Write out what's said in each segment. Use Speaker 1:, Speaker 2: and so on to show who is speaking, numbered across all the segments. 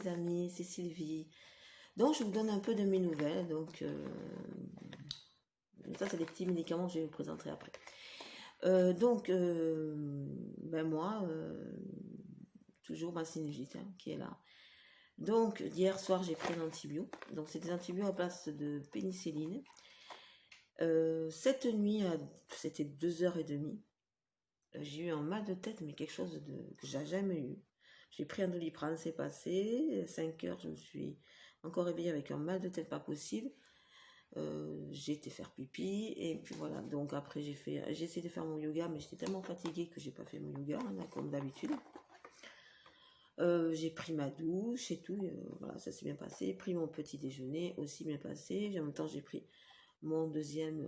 Speaker 1: les amis, c'est Sylvie. Donc je vous donne un peu de mes nouvelles. Donc ça c'est des petits médicaments que je vais vous présenter après. Ben moi, toujours ma sinusite qui est là. Donc hier soir j'ai pris un antibio. Donc c'est des antibiotiques à place de pénicilline. Cette nuit, c'était 2h30. J'ai eu un mal de tête, mais quelque chose que j'ai jamais eu. J'ai pris un Doliprane, c'est passé. 5h, je me suis encore réveillée avec un mal de tête pas possible. J'ai été faire pipi et puis voilà. Donc après j'ai essayé de faire mon yoga, mais j'étais tellement fatiguée que j'ai pas fait mon yoga comme d'habitude. J'ai pris ma douche et tout. Voilà, ça s'est bien passé. J'ai pris mon petit déjeuner, aussi bien passé. En même temps j'ai pris mon deuxième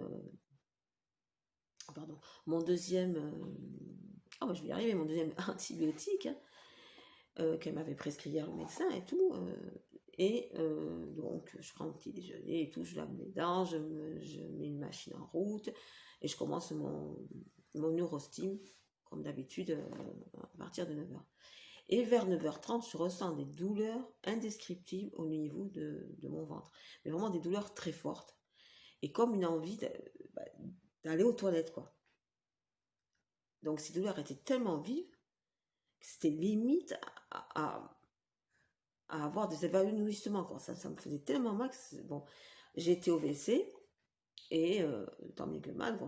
Speaker 1: je vais y arriver, mon deuxième antibiotique qu'elle m'avait prescrit hier le médecin et tout. Donc je prends un petit déjeuner et tout, je lave mes dents, je mets une machine en route et je commence mon neurostime comme d'habitude à partir de 9h. Et vers 9h30, je ressens des douleurs indescriptibles au niveau de mon ventre. Mais vraiment des douleurs très fortes. Et comme une envie d'aller aux toilettes, quoi. Donc ces douleurs étaient tellement vives que c'était limite à avoir des évanouissements, quoi. Ça me faisait tellement mal que bon, j'ai été au WC et tant mieux que mal,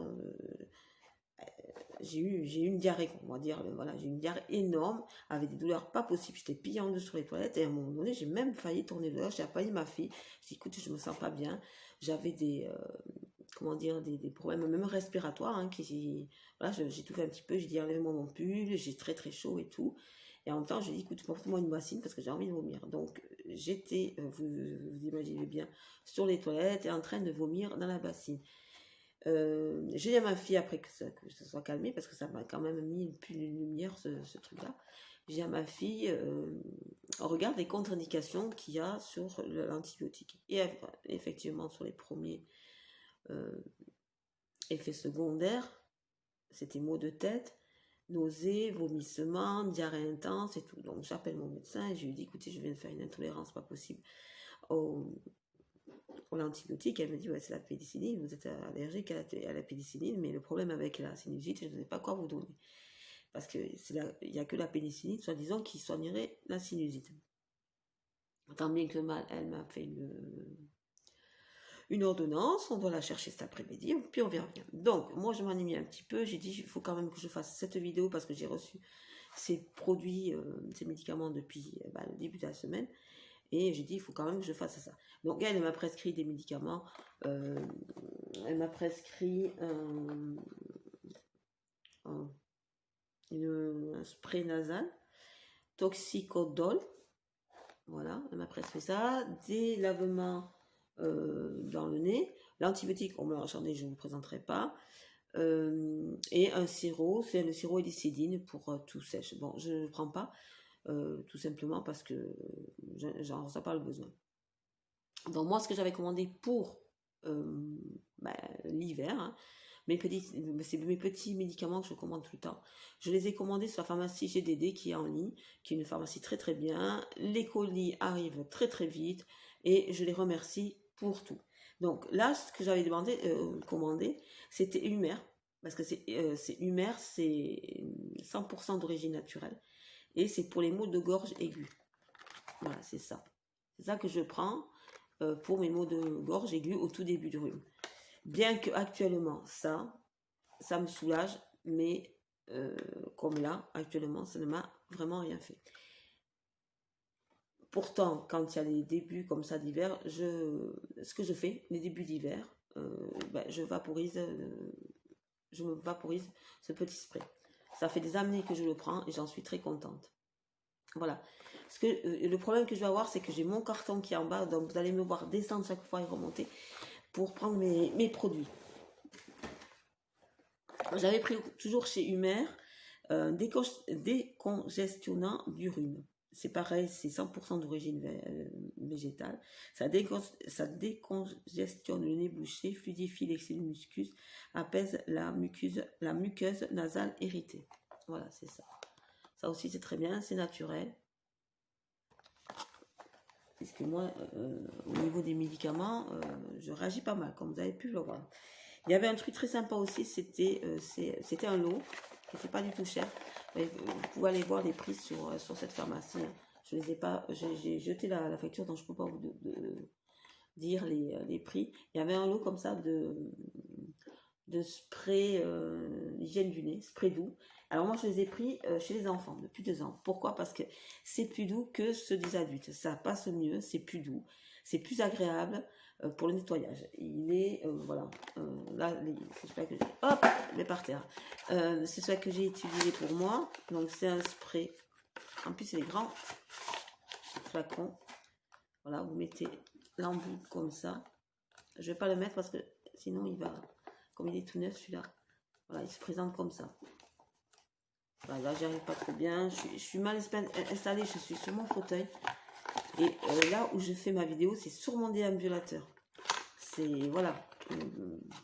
Speaker 1: j'ai eu une diarrhée, on va dire. Voilà, j'ai eu une diarrhée énorme avec des douleurs pas possibles. J'étais pliée en deux sur les toilettes et à un moment donné, j'ai même failli tourner de l'heure. J'ai appelé ma fille. J'ai dit, écoute, je me sens pas bien. J'avais des problèmes même respiratoires voilà, j'ai tout fait un petit peu. J'ai dit, enlève-moi mon pull, j'ai très très chaud et tout. Et en même temps, je lui ai dit, écoute, porte-moi une bassine parce que j'ai envie de vomir. Donc, j'étais, vous imaginez bien, sur les toilettes et en train de vomir dans la bassine. J'ai dit à ma fille, après que ça soit calmé, parce que ça m'a quand même mis une lumière, ce truc-là. J'ai dit à ma fille, regarde les contre-indications qu'il y a sur l'antibiotique. Et effectivement, sur les premiers effets secondaires, c'était maux de tête, nausées, vomissements, diarrhée intense et tout. Donc j'appelle mon médecin et je lui dis, écoutez, je viens de faire une intolérance pas possible pour l'antibiotique. Elle me dit, ouais, c'est la pénicilline, vous êtes allergique à la pénicilline, mais le problème avec la sinusite, je ne sais pas quoi vous donner. Parce qu'il n'y a que la pénicilline, soi-disant, qui soignerait la sinusite. Tant bien que mal, elle m'a fait une ordonnance, on doit la chercher cet après-midi, puis on verra bien. Donc, moi, je m'en ai mis un petit peu, j'ai dit, il faut quand même que je fasse cette vidéo parce que j'ai reçu ces produits, ces médicaments depuis le début de la semaine. Et j'ai dit, il faut quand même que je fasse ça. Donc, elle m'a prescrit des médicaments. Elle m'a prescrit un spray nasal, Toxicodol. Voilà, elle m'a prescrit ça. Des lavements dans le nez. L'antibiotique, j'en ai, je ne vous présenterai pas. Et un sirop, c'est le sirop hélicidine pour tout sèche. Bon, je ne le prends pas. Tout simplement parce que j'en ressens pas le besoin. Donc moi, ce que j'avais commandé pour l'hiver, c'est mes petits médicaments que je commande tout le temps. Je les ai commandés sur la pharmacie GDD qui est en ligne, qui est une pharmacie très très bien. Les colis arrivent très très vite et je les remercie pour tout. Donc là, ce que j'avais commandé, c'était Humer, parce que c'est Humer, c'est 100% d'origine naturelle. Et c'est pour les maux de gorge aigus. Voilà, c'est ça. C'est ça que je prends pour mes maux de gorge aigus au tout début du rhume. Bien que actuellement, ça me soulage, mais comme là, actuellement, ça ne m'a vraiment rien fait. Pourtant, quand il y a les débuts comme ça d'hiver, ce que je fais, les débuts d'hiver, je me vaporise ce petit spray. Ça fait des années que je le prends et j'en suis très contente. Voilà. Parce que le problème que je vais avoir, c'est que j'ai mon carton qui est en bas, donc vous allez me voir descendre chaque fois et remonter pour prendre mes produits. J'avais pris toujours chez Humer décongestionnant du rhume. C'est pareil, c'est 100% d'origine végétale. Ça décongestionne le nez bouché, fluidifie l'excès de mucus, apaise la muqueuse nasale irritée. Voilà, c'est ça. Ça aussi, c'est très bien, c'est naturel. puisque moi, au niveau des médicaments, je réagis pas mal, comme vous avez pu le voir. Il y avait un truc très sympa aussi, c'était un lot qui n'était pas du tout cher. Mais vous pouvez aller voir les prix sur cette pharmacie. Je les ai pas, j'ai jeté la facture, donc je ne peux pas vous dire les prix. Il y avait un lot comme ça de spray hygiène du nez, spray doux. Alors moi je les ai pris chez les enfants depuis 2 ans. Pourquoi? Parce que c'est plus doux que ceux des adultes. Ça passe mieux, c'est plus doux, c'est plus agréable pour le nettoyage. Il est, voilà, là, c'est celui que j'ai, hop, il est par terre. C'est celui que j'ai utilisé pour moi. Donc c'est un spray, en plus c'est des grands flacons. Voilà, vous mettez l'embout comme ça. Je vais pas le mettre parce que sinon il va, comme il est tout neuf celui-là, voilà, il se présente comme ça. Voilà, là j'arrive pas trop bien, je suis mal installée, je suis sur mon fauteuil. Et là où je fais ma vidéo, c'est sur mon déambulateur. C'est, voilà,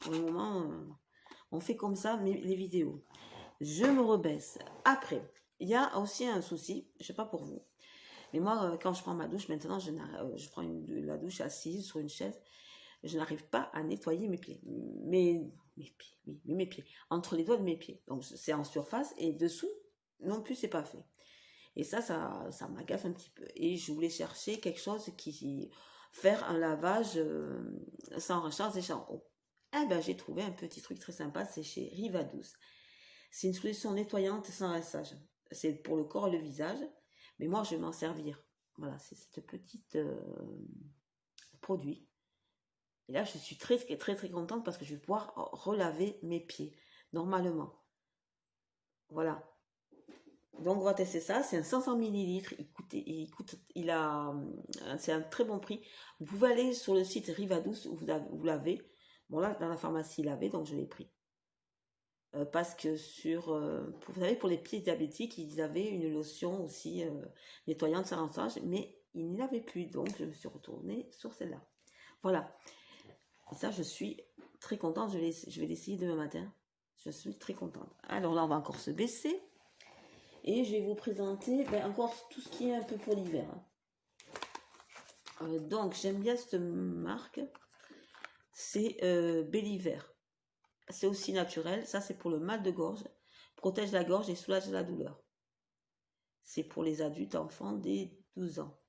Speaker 1: pour le moment, on fait comme ça les vidéos. Je me rebaisse. Après, il y a aussi un souci, je sais pas pour vous, mais moi, quand je prends ma douche, maintenant, je prends la douche assise sur une chaise, je n'arrive pas à nettoyer mes pieds. Mes pieds, oui, mes pieds. Entre les doigts de mes pieds. Donc, c'est en surface et dessous, non plus, c'est pas fait. Et ça m'agace un petit peu. Et je voulais chercher quelque chose faire un lavage sans recharge et sans eau. Eh ben, j'ai trouvé un petit truc très sympa, c'est chez Rivadouce. C'est une solution nettoyante sans rinçage. C'est pour le corps et le visage. Mais moi, je vais m'en servir. Voilà, c'est cette petite produit. Et là, je suis très, très, très contente parce que je vais pouvoir relaver mes pieds normalement. Voilà. Donc, on va tester ça. C'est un 500 ml. C'est un très bon prix. Vous pouvez aller sur le site Rivadouce où vous l'avez. Bon, là, dans la pharmacie, il l'avait, donc je l'ai pris. Parce que vous savez, pour les pieds diabétiques, ils avaient une lotion aussi nettoyante sans rinçage, mais ils n'y l'avaient plus. Donc, je me suis retournée sur celle-là. Voilà. Et ça, je suis très contente. Je vais l'essayer demain matin. Je suis très contente. Alors là, on va encore se baisser. Et je vais vous présenter encore tout ce qui est un peu pour l'hiver. Donc, j'aime bien cette marque. C'est Belliver. C'est aussi naturel. Ça, c'est pour le mal de gorge. Protège la gorge et soulage la douleur. C'est pour les adultes enfants dès 12 ans.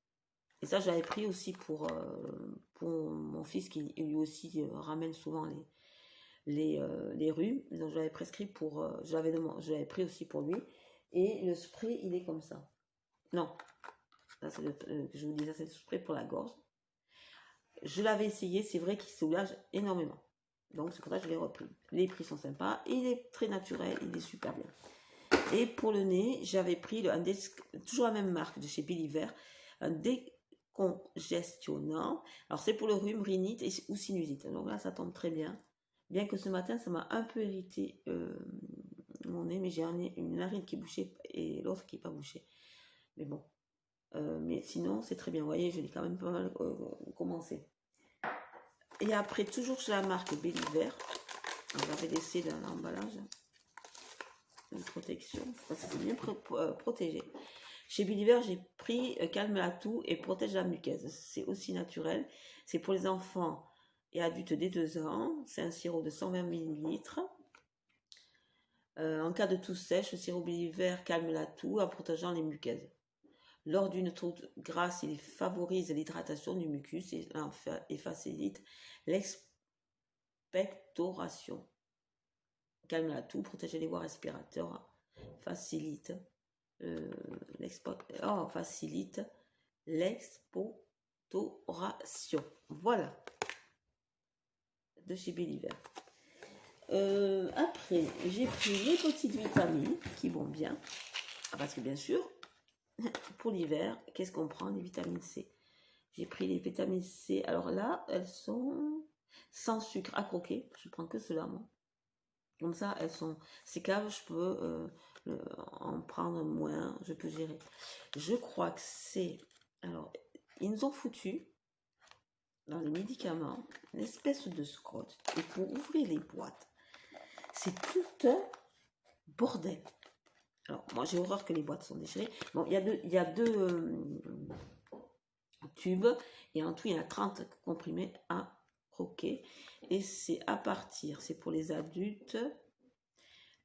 Speaker 1: Et ça, j'avais pris aussi pour mon fils qui lui aussi ramène souvent les rhumes. Donc, j'avais prescrit je l'avais pris aussi pour lui. Et le spray, il est comme ça. Non, ça, je vous dis, ça c'est le spray pour la gorge. Je l'avais essayé, c'est vrai qu'il soulage énormément. Donc, c'est pour ça que je l'ai repris. Les prix sont sympas, il est très naturel, il est super bien. Et pour le nez, j'avais pris toujours la même marque de chez Belliver, un décongestionnant. Alors, c'est pour le rhume, rhinite ou sinusite. Donc là, ça tombe très bien. Bien que ce matin, ça m'a un peu irrité mon nez, mais j'ai une narine qui est bouchée et l'autre qui n'est pas bouchée. Mais bon. Mais sinon, c'est très bien. Vous voyez, je l'ai quand même pas mal commencé. Et après, toujours chez la marque Belliver, on va laisser dans l'emballage une protection, parce que c'est bien protégé. Chez Belliver, j'ai pris Calme la toux et protège la muqueuse. C'est aussi naturel. C'est pour les enfants et adultes dès 2 ans. C'est un sirop de 120 ml. En cas de toux sèche, le sirop Belliver calme la toux en protégeant les muqueuses. Lors d'une toux grasse, il favorise l'hydratation du mucus et facilite l'expectoration. Calme la toux, protège les voies respiratoires, facilite l'expectoration. Voilà, de chez Belliver. Après, j'ai pris les petites vitamines qui vont bien, parce que bien sûr, pour l'hiver, qu'est-ce qu'on prend? Les vitamines C. J'ai pris les vitamines C. Alors là, elles sont sans sucre à croquer. Je prends que cela, moi. Comme ça, elles sont sécables. Je peux en prendre moins. Je peux gérer. Je crois que c'est... Alors, ils nous ont foutu dans les médicaments une espèce de scotch. Et pour ouvrir les boîtes, c'est tout un bordel. Alors, moi, j'ai horreur que les boîtes sont déchirées. Bon, il y a deux tube. Et en tout, il y en a 30 comprimés à croquer. Et c'est à partir, c'est pour les adultes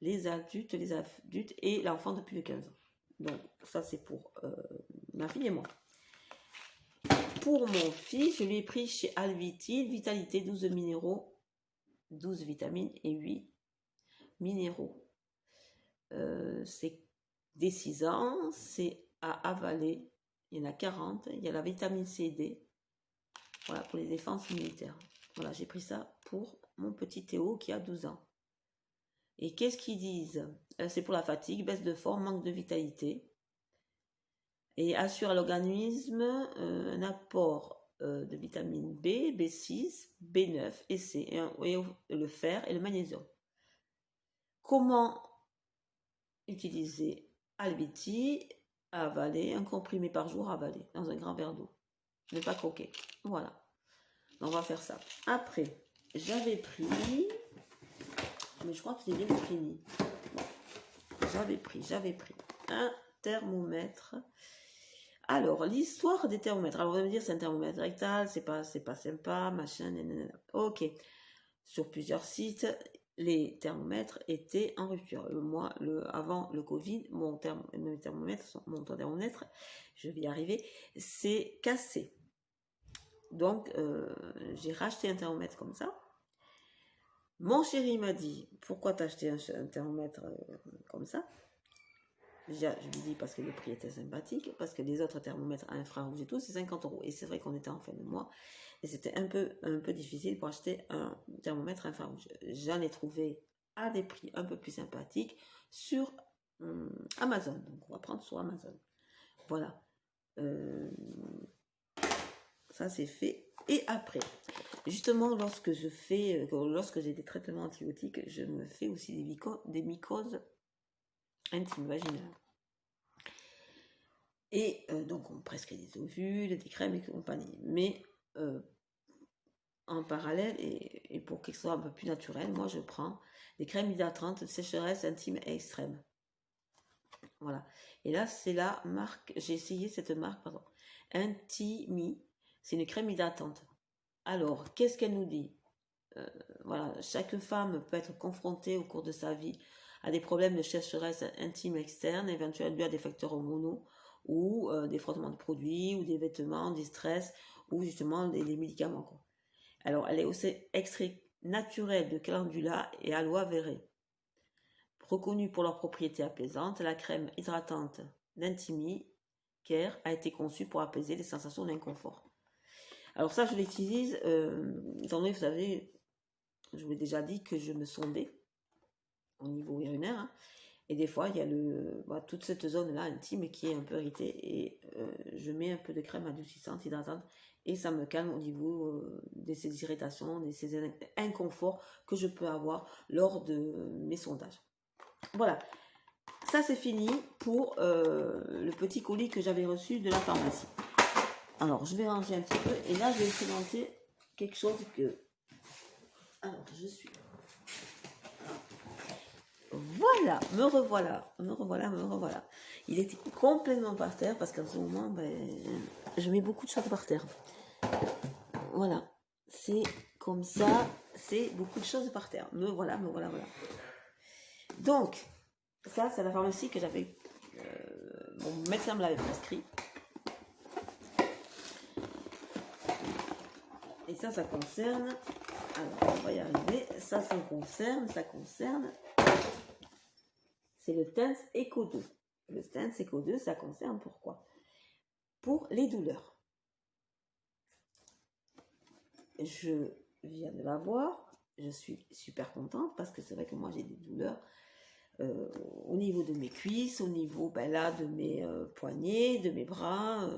Speaker 1: et l'enfant de plus de 15 ans. Donc, ça, c'est pour ma fille et moi. Pour mon fils, je lui ai pris chez Alvitil, Vitalité, 12 minéraux, 12 vitamines et 8 minéraux. C'est des 6 ans, c'est à avaler. Il y en a 40. Il y a la vitamine C et D. Voilà, pour les défenses immunitaires. Voilà, j'ai pris ça pour mon petit Théo qui a 12 ans. Et qu'est-ce qu'ils disent? C'est pour la fatigue, baisse de forme, manque de vitalité. Et assure à l'organisme un apport de vitamine B, B6, B9 et C, et le fer et le magnésium. Comment utiliser Alviti à avaler, un comprimé par jour à avaler dans un grand verre d'eau. Ne pas croquer. Voilà. On va faire ça. Après, j'avais pris, mais je crois que c'est bien fini. J'avais pris un thermomètre. Alors, l'histoire des thermomètres. Alors, vous allez me dire, c'est un thermomètre rectal, c'est pas sympa, machin, nanana. Ok. Sur plusieurs sites, les thermomètres étaient en rupture. Moi, avant le Covid, mon thermomètre, je vais y arriver, c'est cassé. Donc, j'ai racheté un thermomètre comme ça. Mon chéri m'a dit, pourquoi t'as acheté un thermomètre comme ça? Déjà, je lui dis parce que le prix était sympathique, parce que les autres thermomètres à infrarouge et tout, c'est 50 €. Et c'est vrai qu'on était en fin de mois, et c'était un peu difficile pour acheter un thermomètre infrarouge. J'en ai trouvé à des prix un peu plus sympathiques sur Amazon. Donc, on va prendre sur Amazon. Voilà. Ça, c'est fait. Et après, justement, lorsque j'ai des traitements antibiotiques, je me fais aussi des mycoses intimes, vaginales. Et donc, on prescrit des ovules, des crèmes et compagnie. Mais en parallèle, et pour que ce soit un peu plus naturel, moi, je prends des crèmes hydratantes de sécheresse intime et extrême. Voilà. Et là, c'est la marque, j'ai essayé cette marque, pardon, Intimi. C'est une crème hydratante. Alors, qu'est-ce qu'elle nous dit? Voilà, chaque femme peut être confrontée au cours de sa vie à des problèmes de sécheresse intime externe, éventuellement dû à des facteurs hormonaux ou des frottements de produits ou des vêtements, du stress ou justement des médicaments. Quoi. Alors, elle est aussi extrait naturel de calendula et aloe vera. Reconnue pour leurs propriétés apaisantes, la crème hydratante d'Intimi Care a été conçue pour apaiser les sensations d'inconfort. Alors ça, je l'utilise, étant donné, vous savez, je vous ai déjà dit que je me sondais au niveau urinaire, hein, et des fois, il y a toute cette zone-là intime qui est un peu irritée, et je mets un peu de crème adoucissante, hydratante, et ça me calme au niveau de ces irritations, de ces inconforts que je peux avoir lors de mes sondages. Voilà, ça c'est fini pour le petit colis que j'avais reçu de la pharmacie. Alors, je vais ranger un petit peu. Et là, je vais vous présenter quelque chose que... Alors, je suis... Voilà, me revoilà. Il était complètement par terre parce qu'en ce moment, je mets beaucoup de choses par terre. Voilà, c'est comme ça, c'est beaucoup de choses par terre. Me voilà. Donc, ça, c'est la pharmacie que j'avais... mon médecin me l'avait prescrit. Et ça concerne, alors on va y arriver, ça concerne, c'est le Tense Eco 2. Le Tense Eco 2, ça concerne pourquoi? Pour les douleurs. Je viens de l'avoir, je suis super contente parce que c'est vrai que moi j'ai des douleurs au niveau de mes cuisses, au niveau là, de mes poignets, de mes bras...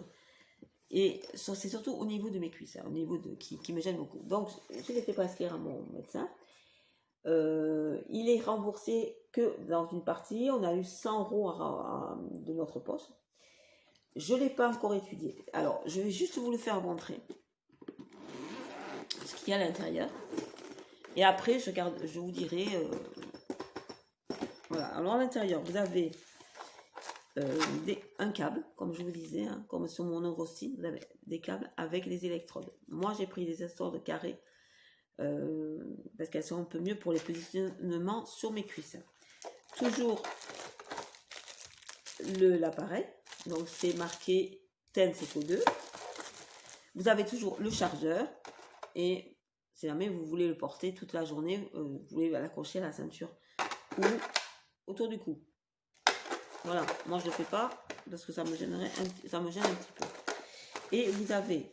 Speaker 1: Et c'est surtout au niveau de mes cuisses, au niveau qui me gêne beaucoup. Donc, je l'ai fait prescrire à mon médecin. Il est remboursé que dans une partie. On a eu 100 € de notre poche. Je ne l'ai pas encore étudié. Alors, je vais juste vous le faire montrer. Ce qu'il y a à l'intérieur. Et après, je vous dirai... voilà. Alors, à l'intérieur, vous avez un câble, comme je vous disais, hein, comme sur mon Eurostyle, vous avez des câbles avec les électrodes. Moi, j'ai pris des électrodes carrées parce qu'elles sont un peu mieux pour les positionnements sur mes cuisses. Toujours l'appareil, donc c'est marqué Tense Eco 2. Vous avez toujours le chargeur et si jamais vous voulez le porter toute la journée, vous voulez l'accrocher à la ceinture ou autour du cou. Voilà, moi je ne le fais pas parce que ça me gêne un petit peu. Et vous avez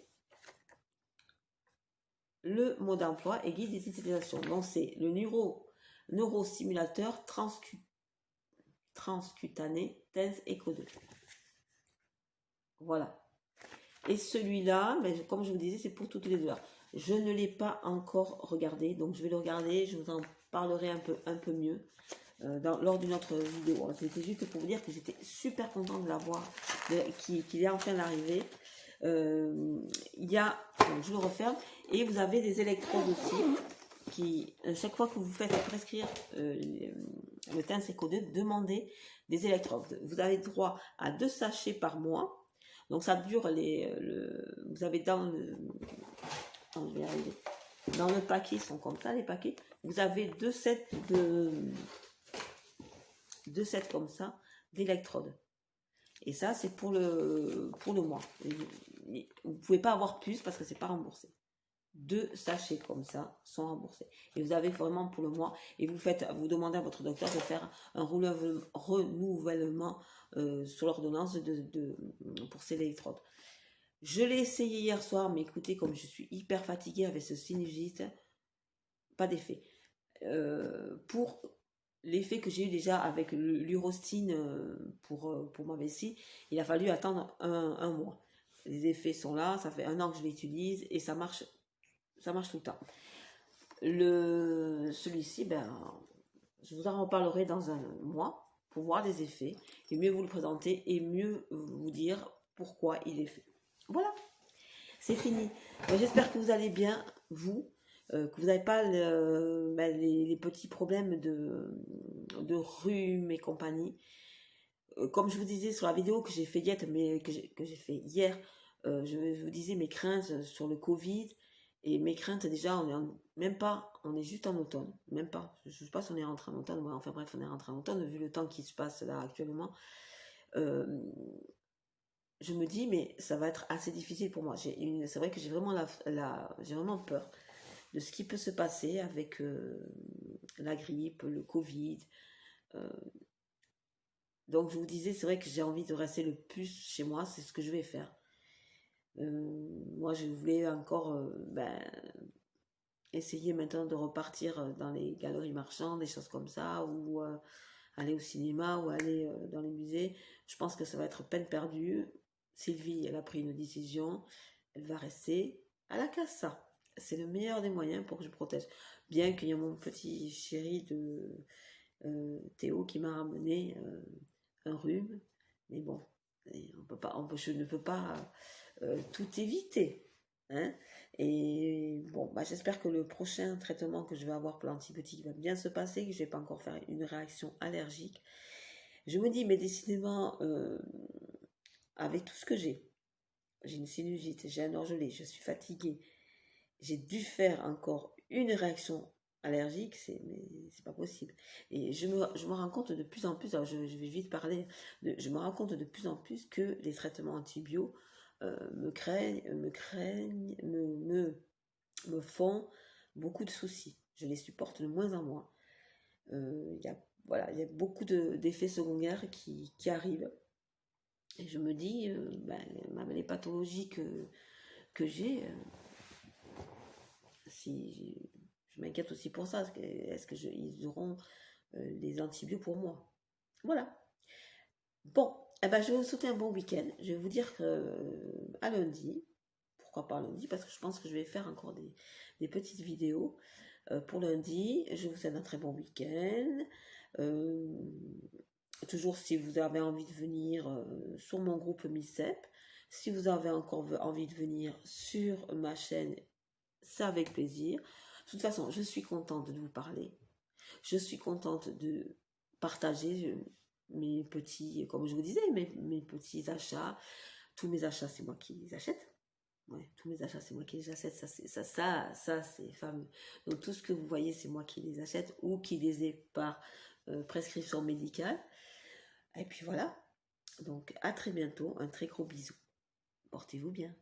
Speaker 1: le mode d'emploi et guide des utilisations. Donc c'est le neurostimulateur transcutané Tense Eco 2. Voilà. Et celui-là, comme je vous disais, c'est pour toutes les douleurs. Je ne l'ai pas encore regardé, donc je vais le regarder, je vous en parlerai un peu mieux lors d'une autre vidéo. C'était juste pour vous dire que j'étais super contente de l'avoir, qu'il est en train d'arriver. Il y a, donc je le referme, et vous avez des électrodes aussi, qui, chaque fois que vous faites prescrire le Tense Eco 2, demandez des électrodes. Vous avez droit à 2 sachets par mois. Donc ça dure vous avez dans le paquet, ils sont comme ça les paquets. Vous avez 2 sets comme ça d'électrodes. Et ça c'est pour le mois. Vous pouvez pas avoir plus parce que c'est pas remboursé. 2 sachets comme ça sont remboursés. Et vous avez vraiment pour le mois. Et vous demandez à votre docteur de faire un renouvellement sur l'ordonnance pour ces électrodes. Je l'ai essayé hier soir, mais écoutez, comme je suis hyper fatiguée avec ce sinusite, pas d'effet. Pour l'effet que j'ai eu déjà avec l'Urostine pour ma vessie, il a fallu attendre un mois. Les effets sont là, ça fait 1 an que je l'utilise et ça marche tout le temps. Celui-ci, je vous en reparlerai dans un mois pour voir les effets et mieux vous le présenter et mieux vous dire pourquoi il est fait. Voilà, c'est fini. J'espère que vous allez bien, que vous n'avez pas les petits problèmes de rhume et compagnie. Comme je vous disais sur la vidéo que j'ai fait hier, je vous disais mes craintes sur le Covid. Et mes craintes, déjà, on est juste en automne, même pas. Je ne sais pas si on est rentré en automne, enfin bref, on est rentré en automne, vu le temps qui se passe là actuellement. Je me dis, mais ça va être assez difficile pour moi. C'est vrai que j'ai vraiment, j'ai vraiment peur de ce qui peut se passer avec la grippe, le Covid. Donc je vous disais, c'est vrai que j'ai envie de rester le plus chez moi, c'est ce que je vais faire. Moi, je voulais encore essayer maintenant de repartir dans les galeries marchandes, des choses comme ça, ou aller au cinéma, ou aller dans les musées. Je pense que ça va être peine perdue. Sylvie, elle a pris une décision, elle va rester à la casa. C'est le meilleur des moyens pour que je protège. Bien qu'il y ait mon petit chéri de Théo qui m'a ramené un rhume, mais bon, je ne peux pas tout éviter. Hein. Et bon, j'espère que le prochain traitement que je vais avoir pour l'antibiotique va bien se passer, que je ne vais pas encore faire une réaction allergique. Je me dis, mais décidément, avec tout ce que j'ai une sinusite, j'ai un orgelet, je suis fatiguée, j'ai dû faire encore une réaction allergique, mais c'est pas possible. Et je me rends compte de plus en plus, alors je vais vite parler, je me rends compte de plus en plus que les traitements antibio me font beaucoup de soucis. Je les supporte de moins en moins. Il y a beaucoup d'effets secondaires qui arrivent. Et je me dis, les pathologies que j'ai, si je m'inquiète aussi pour ça, est-ce qu'ils auront les antibiotiques pour moi? Voilà. Bon, je vais vous souhaiter un bon week-end. Je vais vous dire à lundi. Pourquoi pas lundi? Parce que je pense que je vais faire encore des petites vidéos pour lundi. Je vous souhaite un très bon week-end. Toujours si vous avez envie de venir sur mon groupe MICEP, si vous avez encore envie de venir sur ma chaîne, c'est avec plaisir. De toute façon, je suis contente de vous parler. Je suis contente de partager. mes petits, comme je vous disais, mes petits achats. Tous mes achats, c'est moi qui les achète. Ouais, tous mes achats, c'est moi qui les achète. Ça, c'est fameux. Donc, tout ce que vous voyez, c'est moi qui les achète ou qui les ai par prescription médicale. Et puis voilà. Donc, à très bientôt. Un très gros bisou. Portez-vous bien.